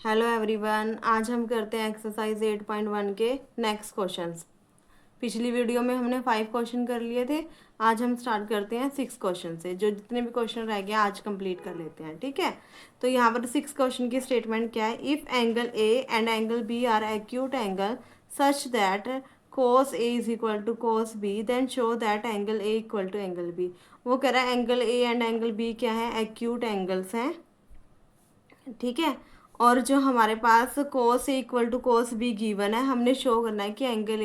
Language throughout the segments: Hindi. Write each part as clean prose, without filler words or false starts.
हेलो एवरीवन, आज हम करते हैं एक्सरसाइज 8.1 के नेक्स्ट क्वेश्चंस। पिछली वीडियो में हमने 5 क्वेश्चन कर लिए थे। आज हम स्टार्ट करते हैं 6 क्वेश्चन से। जो जितने भी क्वेश्चन रह गए आज कंप्लीट कर लेते हैं, ठीक है। तो यहाँ पर 6 क्वेश्चन की स्टेटमेंट क्या है। If angle A and angle B are acute angle such that cos A is equal to cos B, then show that angle A equal to angle B. वो कह रहा है angle A and angle B क्या है, एक्यूट एंगल्स हैं, ठीक है। और जो हमारे पास cos a equal to cos b given है, हमने शो करना है कि एंगल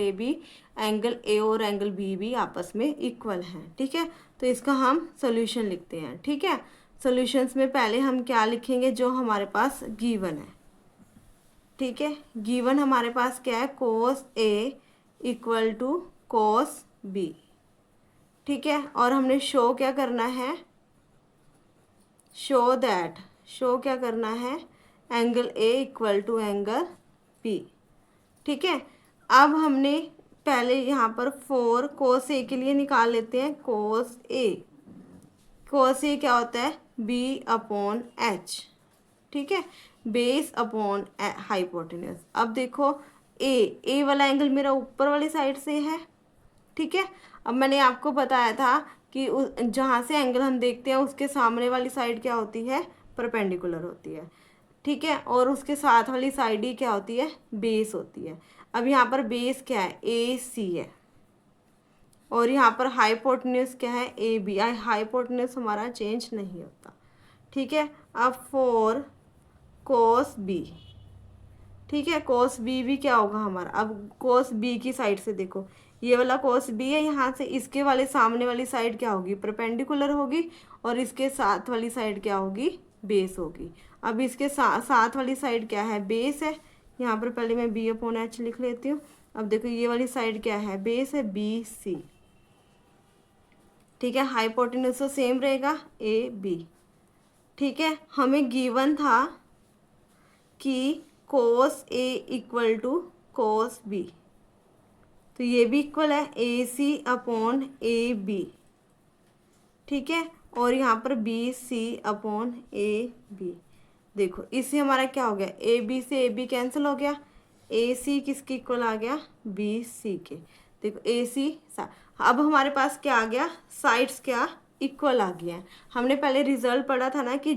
ए और एंगल बी भी आपस में इक्वल हैं, ठीक है। तो इसका हम सोल्यूशन लिखते हैं, ठीक है। सॉल्यूशंस में पहले हम क्या लिखेंगे, जो हमारे पास गिवन है, ठीक है। गिवन हमारे पास क्या है, कोस a equal to cos B, ठीक है। और हमने शो क्या करना है, शो क्या करना है, angle A equal to angle B, ठीक है। अब हमने पहले यहाँ पर 4 कोस ए के लिए निकाल लेते हैं। कोस ए क्या होता है, बी अपॉन एच, ठीक है, बेस अपॉन हाइपोटेन्यूज। अब देखो ए वाला एंगल मेरा ऊपर वाली साइड से है, ठीक है। अब मैंने आपको बताया था कि जहाँ से एंगल हम देखते हैं उसके सामने वाली साइड क्या होती है, परपेंडिकुलर होती है, ठीक है। और उसके साथ वाली साइड ही क्या होती है, बेस होती है। अब यहाँ पर बेस क्या है, ए सी है, और यहाँ पर हाइपोटेन्यूज क्या है, ए बी। हाइपोटेन्यूज हमारा चेंज नहीं होता, ठीक है। अब 4 कोस बी, ठीक है। कोस बी भी क्या होगा हमारा, अब कोस बी की साइड से देखो, ये वाला कोस बी है, यहाँ से इसके वाले सामने वाली साइड क्या होगी, परपेंडिकुलर होगी, और इसके साथ वाली साइड क्या होगी, बेस होगी। अब इसके साथ वाली साइड क्या है, बेस है। यहाँ पर पहले मैं बी अपॉन एच लिख लेती हूँ। अब देखो ये वाली साइड क्या है, बेस है, बी सी, ठीक है। हाइपोटेन्यूज तो सेम रहेगा, ए बी, ठीक है। हमें गिवन था कि कोस a equal to cos B, तो ये भी इक्वल है, ए सी अपॉन ए बी, ठीक है। और यहाँ पर B C upon A B. देखो इससे हमारा क्या हो गया, ए बी से ए बी कैंसिल हो गया, ए सी किसके इक्वल आ गया, बी सी के। देखो ए सी, अब हमारे पास क्या आ गया, साइड्स क्या इक्वल आ गया है। हमने पहले रिजल्ट पढ़ा था ना कि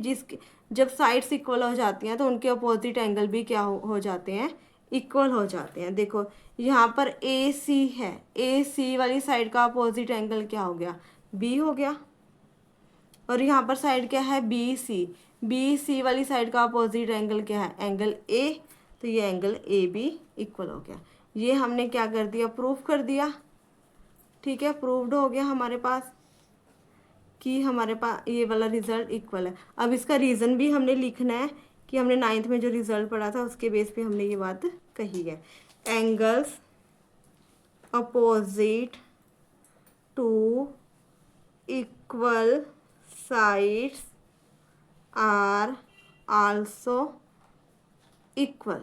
जब साइड्स इक्वल हो जाती हैं तो उनके अपोजिट एंगल भी क्या हो जाते हैं, इक्वल हो जाते हैं। देखो यहाँ पर ए सी है, ए सी वाली साइड का अपोजिट एंगल क्या हो गया, बी हो गया। और यहाँ पर साइड क्या है, बी सी वाली साइड का अपोजिट एंगल क्या है, एंगल ए। तो ये एंगल ए बी इक्वल हो गया। ये हमने क्या कर दिया, प्रूफ कर दिया, ठीक है। प्रूव्ड हो गया हमारे पास कि हमारे पास ये वाला रिजल्ट इक्वल है। अब इसका रीज़न भी हमने लिखना है कि हमने 9th में जो रिजल्ट पढ़ा था उसके बेस पे हमने ये बात कही है। Angles opposite to equal sides are also equal,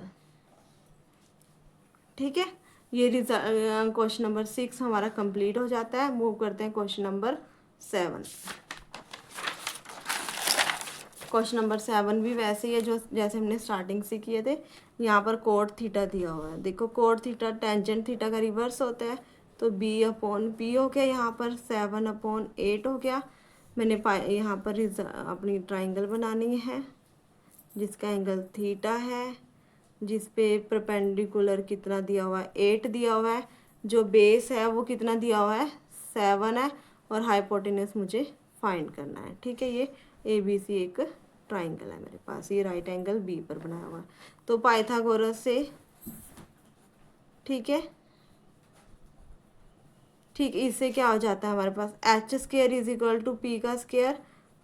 ठीक है। ये क्वेश्चन नंबर 6 हमारा कंप्लीट हो जाता है। मूव करते हैं क्वेश्चन नंबर 7। क्वेश्चन नंबर 7 भी वैसे ही है जो जैसे हमने स्टार्टिंग से किए थे। यहाँ पर कोट थीटा दिया हुआ है। देखो कोट थीटा टेंजेंट थीटा का रिवर्स होता है, तो बी अपॉन पी हो गया, यहाँ पर 7/8 हो गया। मैंने यहाँ पर अपनी ट्राइंगल बनानी है जिसका एंगल थीटा है, जिस पे परपेंडिकुलर कितना दिया हुआ है, 8 दिया हुआ है। जो बेस है वो कितना दिया हुआ है, 7 है। और हाइपोटेन्यूज मुझे फाइंड करना है, ठीक है। ये ए बी सी एक ट्राइंगल है मेरे पास, ये राइट एंगल बी पर बनाया हुआ है। तो पाइथागोरस से, ठीक है, ठीक, इससे क्या हो जाता है हमारे पास, h square is equal to P का स्क्वेयर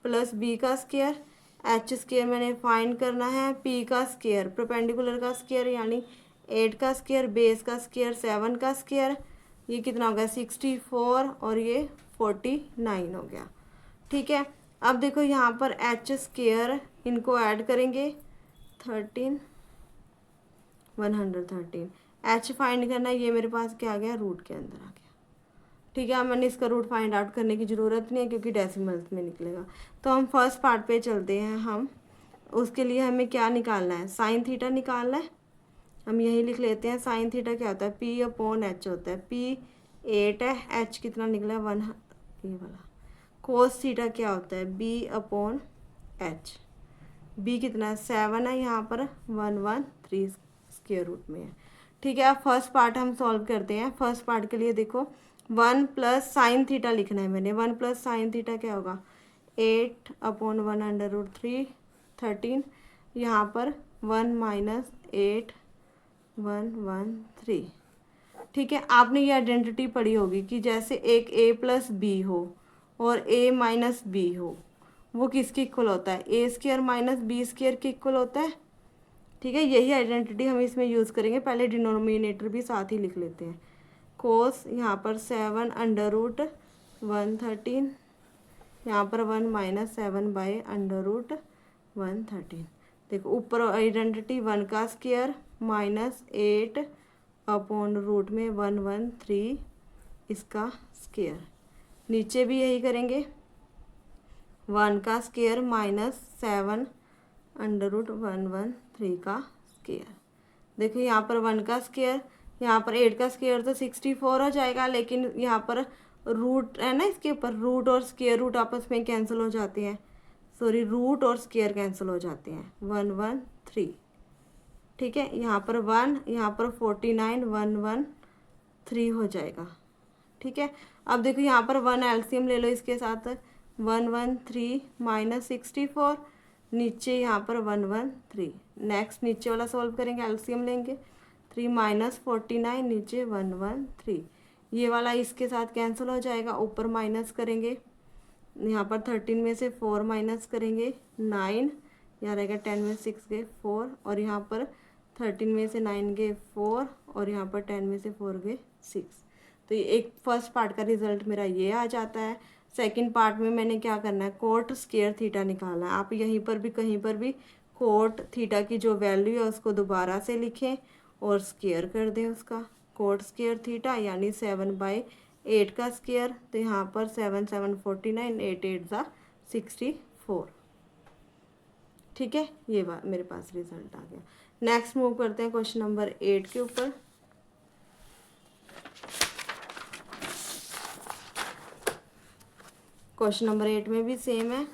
प्लस बी का स्क्वेयर। एच स्क्वेयर मैंने फाइंड करना है, पी का स्क्वेयर परपेंडिकुलर का स्क्वेयर यानी 8 का स्क्वेयर, बेस का स्क्वेयर 7 का स्क्वेयर। ये कितना हो गया, 64, और ये 49 हो गया, ठीक है। अब देखो यहाँ पर एच स्क्वेयर, इनको ऐड करेंगे 13 113। एच फाइंड करना है, ये मेरे पास क्या आ गया, रूट के अंदर आ गया, ठीक है। अब मैंने इसका रूट फाइंड आउट करने की ज़रूरत नहीं है क्योंकि डेसिमल्स में निकलेगा। तो हम फर्स्ट पार्ट पे चलते हैं हम। उसके लिए हमें क्या निकालना है, साइन थीटा निकालना है। हम यही लिख लेते हैं, साइन थीटा क्या होता है, पी अपॉन एच होता है। पी 8 है, एच कितना निकला है 1, ये वाला। कोस थीटा क्या होता है, बी अपॉन एच। बी कितना है 7 है, यहाँ पर 113 स्क्वायर रूट में है। ठीक है, अब फर्स्ट पार्ट हम सॉल्व करते हैं। फर्स्ट पार्ट के लिए देखो 1 प्लस साइन थीटा लिखना है मैंने। 1 प्लस साइन थीटा क्या होगा, 8 अपॉन 1/√3 13। यहाँ पर 1 माइनस 8 113। ठीक है, आपने ये आइडेंटिटी पढ़ी होगी कि जैसे एक a प्लस बी हो और a माइनस बी हो, वो किसके इक्वल होता है, ए स्क्वायर माइनस बी स्क्वायर के इक्वल होता है। ठीक है, यही आइडेंटिटी हम इसमें यूज़ करेंगे। पहले डिनोमिनेटर भी साथ ही लिख लेते हैं। कोस यहाँ पर 7/113, यहाँ पर 1 माइनस 7/√113। देखो ऊपर आइडेंटिटी 1 का स्क्वायर माइनस 8 अपॉन रूट में 113 इसका स्क्वायर। नीचे भी यही करेंगे, 1 का स्क्वायर माइनस 7/113 का स्क्वायर। देखो यहाँ पर 1 का स्क्वायर, यहाँ पर 8 का स्क्वायर तो 64 हो जाएगा, लेकिन यहाँ पर रूट है ना, इसके ऊपर रूट और स्क्वायर रूट आपस में कैंसिल हो जाते हैं। सॉरी, रूट और स्क्वायर कैंसिल हो जाते हैं, 113। ठीक है, यहाँ पर 1, यहाँ पर 49 113 हो जाएगा। ठीक है, अब देखो यहाँ पर 1 एलसीएम ले लो इसके साथ, 113 माइनस 64, नीचे यहाँ पर 113। नेक्स्ट नीचे वाला सॉल्व करेंगे, एलसीएम लेंगे, 3 माइनस 49 नीचे 113। ये वाला इसके साथ कैंसिल हो जाएगा, ऊपर माइनस करेंगे, यहाँ पर 13 में से 4 माइनस करेंगे 9, यहाँ रहेगा 10 में 6 गए 4, और यहाँ पर 13 में से 9 गए 4, और यहाँ पर 10 में से 4 गए 6। तो ये एक फर्स्ट पार्ट का रिजल्ट मेरा ये आ जाता है। सेकंड पार्ट में मैंने क्या करना है, कोट स्क्वायर थीटा निकालना है। आप यहीं पर भी कहीं पर भी कोट थीटा की जो वैल्यू है उसको दोबारा से लिखें और स्क्वायर कर दें उसका। कोट स्क्वायर थीटा यानी 7/8 का स्क्वायर, तो यहाँ पर 7 7 49, 8 8 64। ठीक है, ये बात मेरे पास रिजल्ट आ गया। नेक्स्ट मूव करते हैं क्वेश्चन नंबर 8 के ऊपर। क्वेश्चन नंबर 8 में भी सेम है।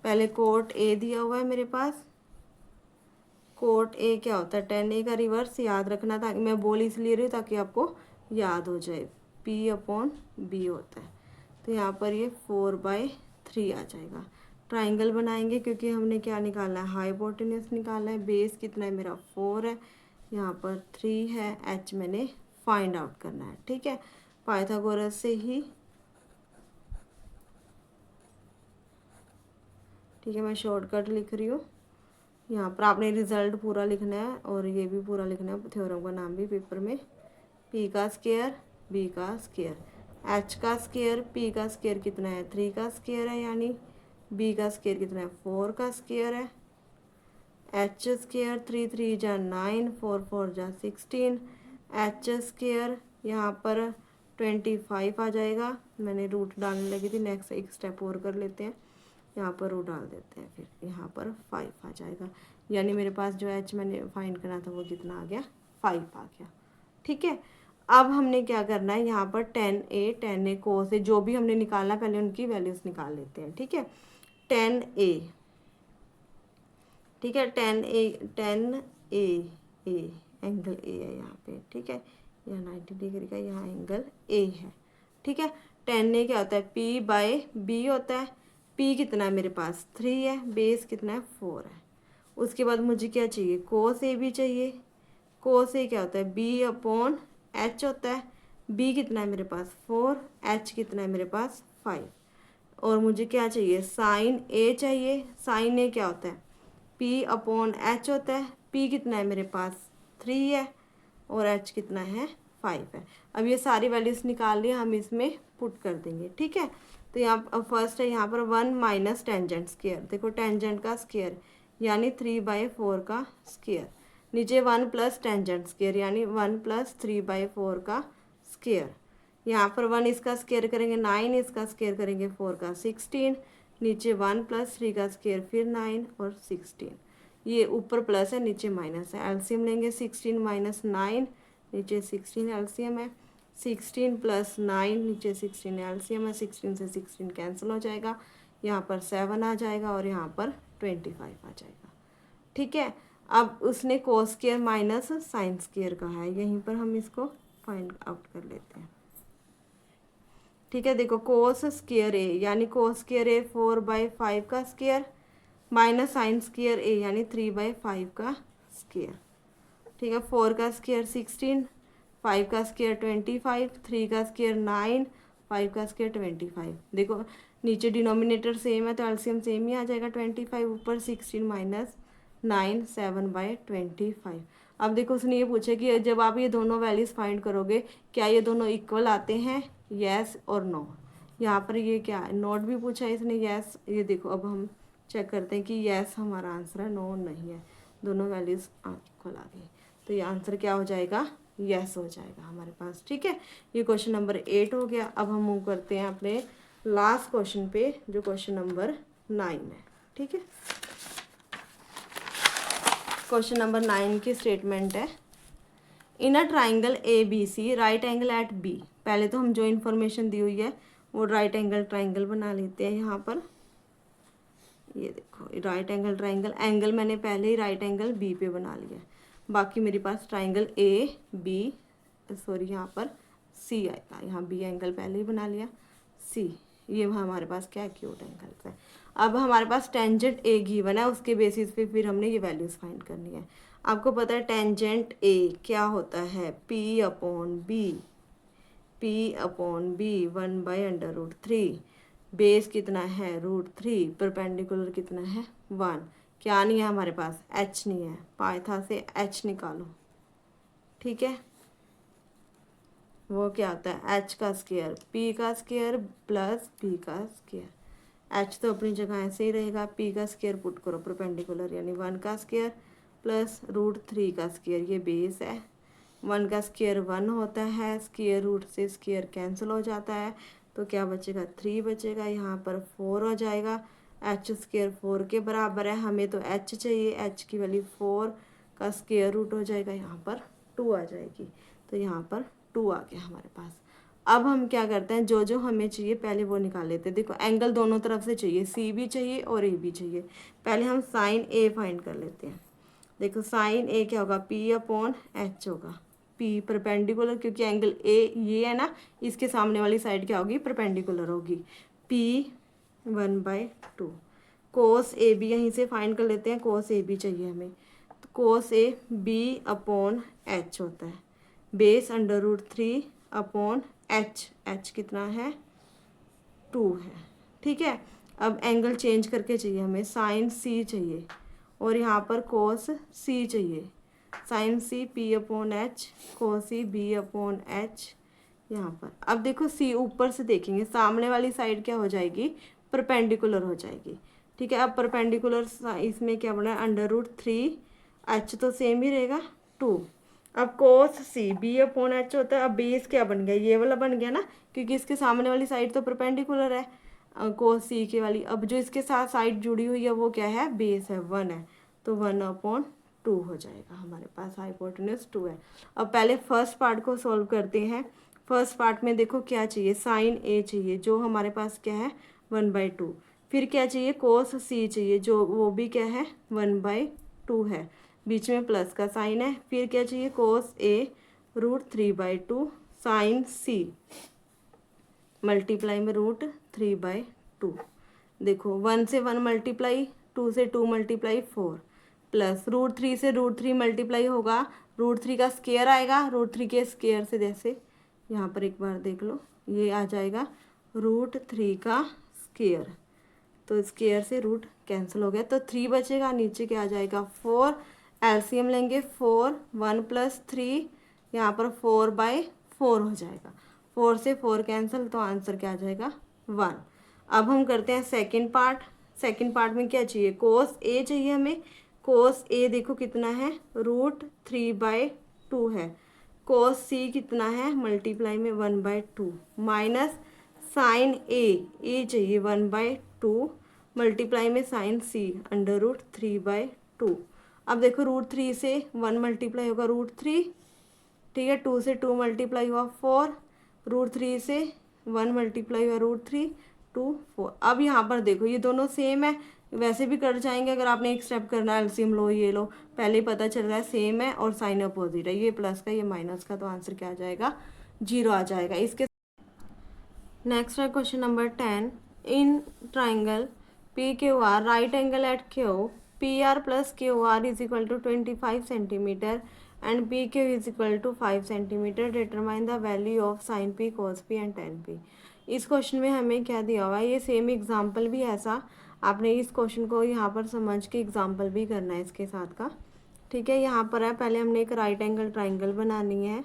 पहले कोट ए दिया हुआ है मेरे पास। कोट ए क्या होता है, tan ए का रिवर्स याद रखना था। मैं बोल इसलिए रही हूँ ताकि आपको याद हो जाए, P अपॉन B होता है। तो यहाँ पर ये 4/3 आ जाएगा। ट्राइंगल बनाएंगे क्योंकि हमने क्या निकालना है, हाइपोटेन्यूस निकालना है। बेस कितना है मेरा 4 है, यहाँ पर 3 है, H मैंने फाइंड आउट करना है। ठीक है, पाइथागोरस से ही, ठीक है, मैं शॉर्टकट लिख रही हूँ। यहाँ पर आपने रिजल्ट पूरा लिखना है और ये भी पूरा लिखना है, थ्योरम का नाम भी पेपर में। P का स्क्वायर B का स्क्वायर, H का स्क्वायर P का स्क्वायर कितना है 3 का स्क्वायर है, यानी B का स्क्वायर कितना है 4 का स्क्वायर है। H स्क्वायर 3 3 जा 9, 4 4 जा 16, H स्क्वायर यहाँ पर 25 आ जाएगा। मैंने रूट डालने लगी थी, नेक्स्ट एक स्टेप और कर लेते हैं, यहाँ पर रूट डाल देते हैं, फिर यहाँ पर 5 आ जाएगा। यानी मेरे पास जो H मैंने फाइंड करना था वो कितना आ गया, 5 आ गया। ठीक है, अब हमने क्या करना है, यहाँ पर tan a cos a जो भी हमने निकालना पहले उनकी वैल्यूज़ निकाल लेते हैं। ठीक है, tan a, ठीक है, tan a एंगल a है यहाँ पे। ठीक है, यहाँ 90 डिग्री का यहाँ एंगल a है। ठीक है, tan a क्या होता है, P/B होता है। P कितना है मेरे पास 3 है, बेस कितना है 4 है। उसके बाद मुझे क्या चाहिए, cos a भी चाहिए। cos a क्या होता है, B अपॉन H होता है। B कितना है मेरे पास 4, H कितना है मेरे पास 5। और मुझे क्या चाहिए, साइन A चाहिए। साइन A क्या होता है, P अपॉन H होता है। P कितना है मेरे पास 3 है और H कितना है 5 है। अब ये सारी वैल्यूज़ निकाल लिया, हम इसमें पुट कर देंगे। ठीक है, तो यहाँ फर्स्ट है यहाँ पर 1 माइनस टेंजेंट स्क्वायर। देखो टेंजेंट का स्क्वायर यानी 3/4 का स्क्वायर, नीचे 1 प्लस टेंजेंट स्क्वायर यानी 1 प्लस 3/4 का स्क्वायर। यहाँ पर 1 इसका स्क्वायर करेंगे 9, इसका स्क्वायर करेंगे 4 का 16, नीचे 1 प्लस 3 का स्क्वायर फिर 9 और 16, ये ऊपर प्लस है नीचे माइनस है। एलसीएम लेंगे 16 माइनस 9, नीचे 16 एलसीएम है, 16 प्लस 9 नीचे 16 एलसीएम है, 16 से 16 कैंसिल हो जाएगा, यहाँ पर 7 आ जाएगा और यहाँ पर 25 आ जाएगा। ठीक है, अब उसने cos square minus sine square का है, यहीं पर हम इसको फाइंड आउट कर लेते हैं। ठीक है, देखो कोस स्क्वायर ए यानी कोस स्क्वायर ए 4/5 का स्क्वायर माइनस साइन स्क्वायर ए यानी 3/5 का स्क्वायर। ठीक है, 4 का स्क्वायर 16, 5 का स्क्वायर 25, 3 का स्क्वायर 9, 5 का स्क्वायर 25। देखो नीचे डिनोमिनेटर सेम है तो एलसीएम सेम ही आ जाएगा 25, ऊपर 16 माइनस 9 7/25। अब देखो उसने ये पूछा कि जब आप ये दोनों वैल्यूज़ फाइंड करोगे क्या ये दोनों इक्वल आते हैं, येस और नो। यहाँ पर ये क्या है, नोट भी पूछा है इसने, येस। ये देखो अब हम चेक करते हैं कि येस हमारा आंसर है, नो नहीं है, दोनों वैल्यूज़ इक्वल आ गई, तो ये आंसर क्या हो जाएगा, येस हो जाएगा हमारे पास। ठीक है, ये क्वेश्चन नंबर 8 हो गया। अब हम मूव करते हैं अपने लास्ट क्वेश्चन पे जो क्वेश्चन नंबर 9 है। ठीक है, क्वेश्चन नंबर 9 की स्टेटमेंट है, in a triangle a b c right angle at b. पहले तो हम जो इन्फॉर्मेशन दी हुई है वो राइट एंगल ट्राइंगल बना लेते हैं। यहाँ पर ये देखो राइट एंगल ट्राइंगल, एंगल मैंने पहले ही राइट एंगल बी पे बना लिया है, बाकी मेरे पास ट्राइंगल ए बी सॉरी यहाँ पर सी आएगा, यहाँ बी एंगल पहले ही बना लिया, सी ये हमारे पास क्या एक्यूट एंगल्स है। अब हमारे पास टेंजेंट ए गिवन है, उसके बेसिस पे फिर हमने ये वैल्यूज़ फाइंड करनी है। आपको पता है टेंजेंट ए क्या होता है, पी अपॉन बी 1/√3, बेस कितना है √3, परपेंडिकुलर कितना है 1। क्या नहीं है हमारे पास, एच नहीं है, पाइथा से एच निकालो। ठीक है, वो क्या होता है एच का स्क्वायर पी का स्क्वायर प्लस पी का स्क्वायर, एच तो अपनी जगह ऐसे ही रहेगा, पी का स्क्वायर पुट करो परपेंडिकुलर यानी 1 का स्क्वायर प्लस √3 का स्क्वायर, ये बेस है, 1 का स्क्वायर 1 होता है, स्क्वायर रूट से स्क्वायर कैंसिल हो जाता है, तो क्या बचेगा 3 बचेगा, यहाँ पर 4 हो जाएगा, एच स्क्वायर 4 के बराबर है, हमें तो एच चाहिए, एच की वैल्यू 4 का स्क्वायर रूट हो जाएगा, यहाँ पर 2 आ जाएगी, तो यहाँ पर 2 आ गया हमारे पास। अब हम क्या करते हैं, जो जो हमें चाहिए पहले वो निकाल लेते हैं। देखो एंगल दोनों तरफ से चाहिए, सी भी चाहिए और ए भी चाहिए। पहले हम साइन ए फाइंड कर लेते हैं। देखो साइन ए क्या होगा, पी अपॉन एच होगा, पी परपेंडिकुलर क्योंकि एंगल ए ये है ना, इसके सामने वाली साइड क्या होगी, परपेंडिकुलर होगी, पी 1/2। कोस ए बी यहीं से फाइंड कर लेते हैं, कोस ए बी चाहिए हमें, तो कोस ए बी अपॉन एच होता है, बेस √3 अपॉन एच, एच कितना है 2 है। ठीक है, अब एंगल चेंज करके चाहिए हमें, साइन सी चाहिए और यहाँ पर कोस सी चाहिए, sine c p upon h, cos c b upon h यहाँ पर। अब देखो सी ऊपर से देखेंगे, सामने वाली साइड क्या हो जाएगी, परपेंडिकुलर हो जाएगी। ठीक है, अब परपेंडिकुलर इसमें क्या बना है √3, एच तो सेम ही रहेगा 2। अब कोस सी बी अपॉन एच होता है, अब बेस क्या बन गया, ये वाला बन गया ना, क्योंकि इसके सामने वाली साइड तो परपेंडिकुलर है कोस सी के वाली, अब जो इसके साथ साइड जुड़ी हुई है वो क्या है, बेस है 1 है, तो 1/2 हो जाएगा हमारे पास, हाइपोटेन्यूज 2 है। अब पहले फर्स्ट पार्ट को सॉल्व करते हैं। फर्स्ट पार्ट में देखो क्या चाहिए, साइन ए चाहिए जो हमारे पास क्या है 1/2, फिर क्या चाहिए कोस सी चाहिए जो वो भी क्या है 1/2 है, बीच में प्लस का साइन है, फिर क्या चाहिए कोस ए √3/2 साइन सी मल्टीप्लाई में √3/2। देखो 1 से 1 मल्टीप्लाई, 2 से 2 मल्टीप्लाई 4 प्लस √3 से √3 मल्टीप्लाई होगा, √3 का स्क्वायर आएगा, √3 के स्क्वायर से जैसे यहाँ पर एक बार देख लो ये आ जाएगा √3 का स्क्वायर, तो स्क्वायर से रूट कैंसिल हो गया, तो 3 बचेगा, नीचे क्या आ जाएगा 4, एलसीएम लेंगे 4, 1 + 3 यहाँ पर 4/4 हो जाएगा, 4 से 4 कैंसिल, तो आंसर क्या आ जाएगा 1। अब हम करते हैं सेकंड पार्ट। सेकंड पार्ट में क्या चाहिए, कोस ए चाहिए हमें, कोस ए देखो कितना है √3/2 है, कोस सी कितना है मल्टीप्लाई में 1/2 माइनस साइन ए चाहिए 1/2 मल्टीप्लाई में साइन सी √3/2। अब देखो √3 से 1 मल्टीप्लाई होगा √3, ठीक है। 2 से 2 मल्टीप्लाई हुआ 4, √3 से 1 मल्टीप्लाई हुआ √3, 2 4। अब यहाँ पर देखो ये दोनों सेम है, वैसे भी कट जाएंगे। अगर आपने एक स्टेप करना है एलसीएम लो ये लो, पहले ही पता चल रहा है सेम है और साइन अपोजिट है, ये प्लस का ये माइनस का, तो आंसर क्या आ जाएगा 0 आ जाएगा इसके। नेक्स्ट है question number 10। In triangle PQR right angle at Q PR plus QR is equal to 25 centimetre and PQ is equal to 5 centimetre, determine the value of sine P cos P and tan P। इस क्वेश्चन में हमें क्या दिया हुआ है, ये सेम एग्जाम्पल भी ऐसा आपने इस क्वेश्चन को यहाँ पर समझ के एग्जाम्पल भी करना है इसके साथ का, ठीक है। यहाँ पर है पहले हमने एक राइट एंगल ट्राइंगल बनानी है।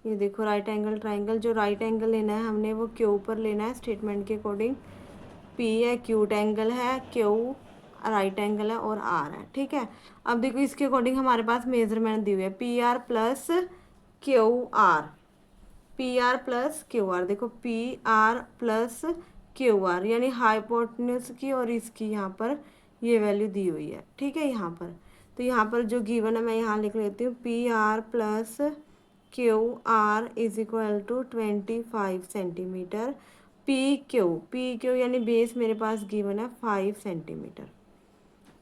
ये देखो राइट एंगल ट्राइंगल, जो राइट एंगल लेना है हमने वो क्यू ऊपर लेना है स्टेटमेंट के अकॉर्डिंग। पी है एक्यूट एंगल है, क्यू राइट एंगल है और आर है, ठीक है। अब देखो इसके अकॉर्डिंग हमारे पास मेजरमेंट दी हुई है p are plus Q r, p are plus Q r. देखो p are plus Q r यानी हाइपोटेन्यूज की और इसकी यहाँ पर ये वैल्यू दी हुई है, ठीक है। यहाँ पर तो यहाँ पर जो गिवन है मैं यहाँ लिख लेती हूँ P are plus Q R is equal to 25 centimetre. P Q यानी बेस मेरे पास गिवन है 5 सेंटीमीटर,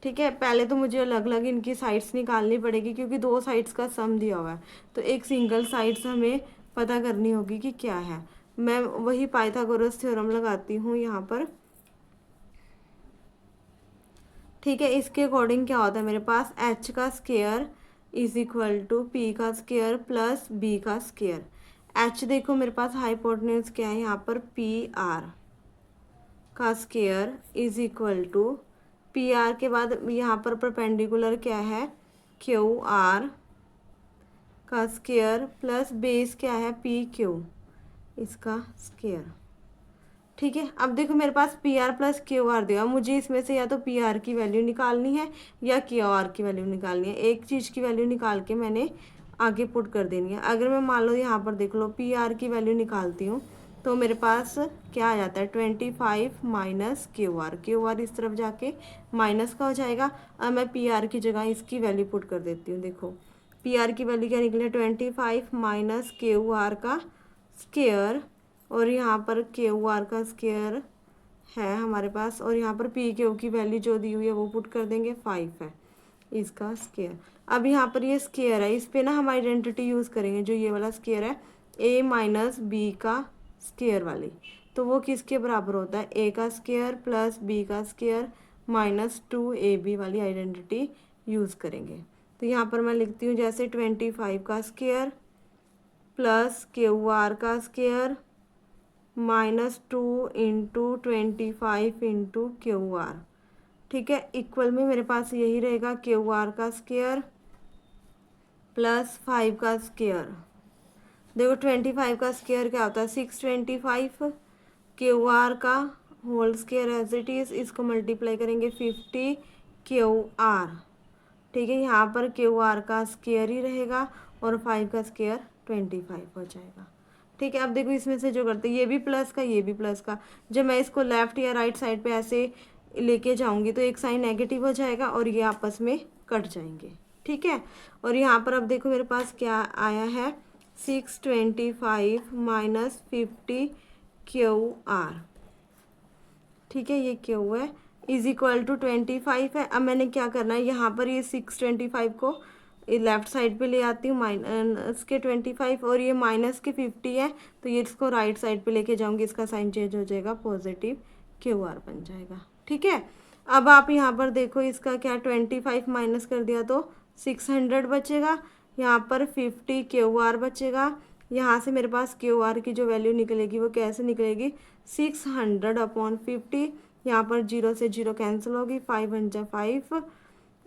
ठीक है। पहले तो मुझे अलग अलग इनकी साइड्स निकालनी पड़ेगी क्योंकि दो साइड्स का सम दिया हुआ है, तो एक सिंगल साइड्स हमें पता करनी होगी कि क्या है। मैं वही पाइथागोरस थ्योरम लगाती हूँ यहाँ पर, ठीक है। इसके अकॉर्डिंग क्या होता है मेरे पास h का square is equal to P का स्क्वायर प्लस बी का स्क्वायर। h देखो मेरे पास हाइपोटेन्यूज क्या है यहाँ पर पी आर का square is equal to P R के बाद यहाँ पर परपेंडिकुलर क्या है क्यू आर का स्क्वायर प्लस बेस क्या है पी क्यू इसका स्क्वायर, ठीक है। अब देखो मेरे पास P are plus Q R दिया, मुझे इसमें से या तो पी आर की वैल्यू निकालनी है या क्यू आर की वैल्यू निकालनी है। एक चीज़ की वैल्यू निकाल के मैंने आगे पुट कर देनी है। अगर मैं मान लो यहाँ पर देख लो पी आर की वैल्यू निकालती हूँ तो मेरे पास क्या आ जाता है 25 माइनस क्यू आर इस तरफ जाके माइनस का हो जाएगा। अब मैं पी आर की जगह इसकी वैल्यू पुट कर देती हूँ। देखो पी आर की वैल्यू क्या निकली 25 माइनस क्यू आर का स्क्वायर और यहाँ पर क्यू आर का स्क्वायर है हमारे पास और यहाँ पर पी क्यू की वैल्यू जो दी हुई है वो पुट कर देंगे 5 है इसका स्क्वायर। अब यहाँ पर ये स्क्वायर है, इस पे ना हम आइडेंटिटी यूज़ करेंगे, जो ये वाला स्क्वायर है a माइनस बी का स्क्वायर वाली, तो वो किसके बराबर होता है a का स्क्वायर प्लस b का स्क्वायर माइनस 2ab वाली आइडेंटिटी यूज़ करेंगे। तो यहाँ पर मैं लिखती हूँ जैसे 25 का स्क्वायर प्लस क्यू आर का square -2 into 25 into Q R, ठीक है। इक्वल में मेरे पास यही रहेगा क्यू आर का स्क्वायर प्लस 5 का स्क्वायर। देखो 25 का स्क्वायर क्या होता है 625, क्यू आर का whole square as it is, इसको मल्टीप्लाई करेंगे 50 क्यू आर, ठीक है। यहाँ पर क्यू आर का स्क्वायर ही रहेगा और 5 का स्क्वायर 25 हो जाएगा, ठीक है। अब देखो इसमें से जो करते ये भी प्लस का ये भी प्लस का, जब मैं इसको लेफ्ट या राइट साइड पे ऐसे लेके जाऊंगी तो एक साइन नेगेटिव हो जाएगा और ये आपस में कट जाएंगे, ठीक है। और यहाँ पर अब देखो मेरे पास क्या आया है 625 माइनस 50 क्यू आर, ठीक है। ये क्यू है इज इक्वल टू 25 है। अब मैंने क्या करना है यहाँ पर ये 625 को लेफ्ट साइड पे ले आती हूँ माइनस के 25 और ये माइनस के 50 है तो ये इसको राइट साइड पे लेके जाऊंगी, इसका साइन चेंज हो जाएगा पॉजिटिव क्यू आर बन जाएगा, ठीक है। अब आप यहाँ पर देखो इसका क्या 25 माइनस कर दिया तो 600 बचेगा, यहाँ पर 50 क्यू आर बचेगा। यहाँ से मेरे पास क्यू आर की जो वैल्यू निकलेगी वो कैसे निकलेगी 600/50, यहाँ पर 0 से 0 कैंसिल होगी, 5 × 5,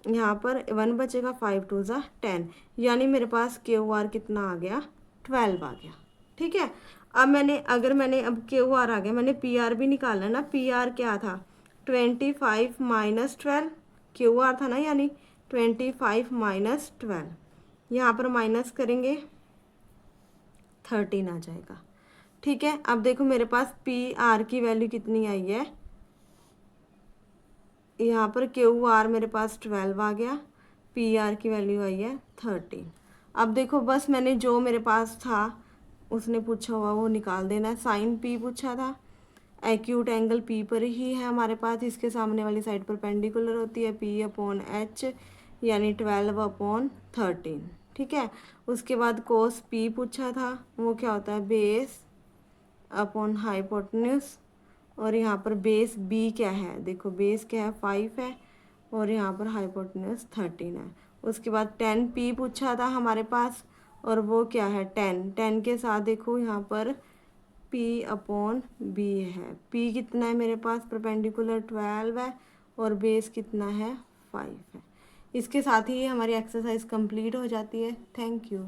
यहाँ पर 1 बचेगा, 5 × 2 = 10, यानी मेरे पास क्यू आर कितना आ गया 12 आ गया, ठीक है। अब मैंने अब क्यू आर आ गया, मैंने पी आर भी निकालना ना। पी आर क्या था 25 माइनस 12, क्यू आर था ना यानी 25 माइनस 12, यहाँ पर माइनस करेंगे 13 आ जाएगा, ठीक है। अब देखो मेरे पास पी आर की वैल्यू कितनी आई है यहाँ पर क्यू आर मेरे पास 12 आ गया, पी आर की वैल्यू आई है 13। अब देखो बस मैंने जो मेरे पास था उसने पूछा हुआ वो निकाल देना है। साइन पी पूछा था, एक्यूट एंगल पी पर ही है हमारे पास, इसके सामने वाली साइड परपेंडिकुलर होती है, पी अपॉन एच यानी 12/13। ठीक है। उसके बाद कोस पी पूछा था, वो क्या होता है, बेस अपॉन हाइपोटेन्यूज। और यहाँ पर बेस बी क्या है, देखो बेस क्या है 5 है और यहाँ पर हाइपोटेन्यूज 13 है। उसके बाद 10 पी पूछा था हमारे पास और वो क्या है 10 के साथ देखो यहाँ पर पी अपॉन बी है। पी कितना है मेरे पास, परपेंडिकुलर 12 है और बेस कितना है 5 है। इसके साथ ही हमारी एक्सरसाइज कंप्लीट हो जाती है। Thank you.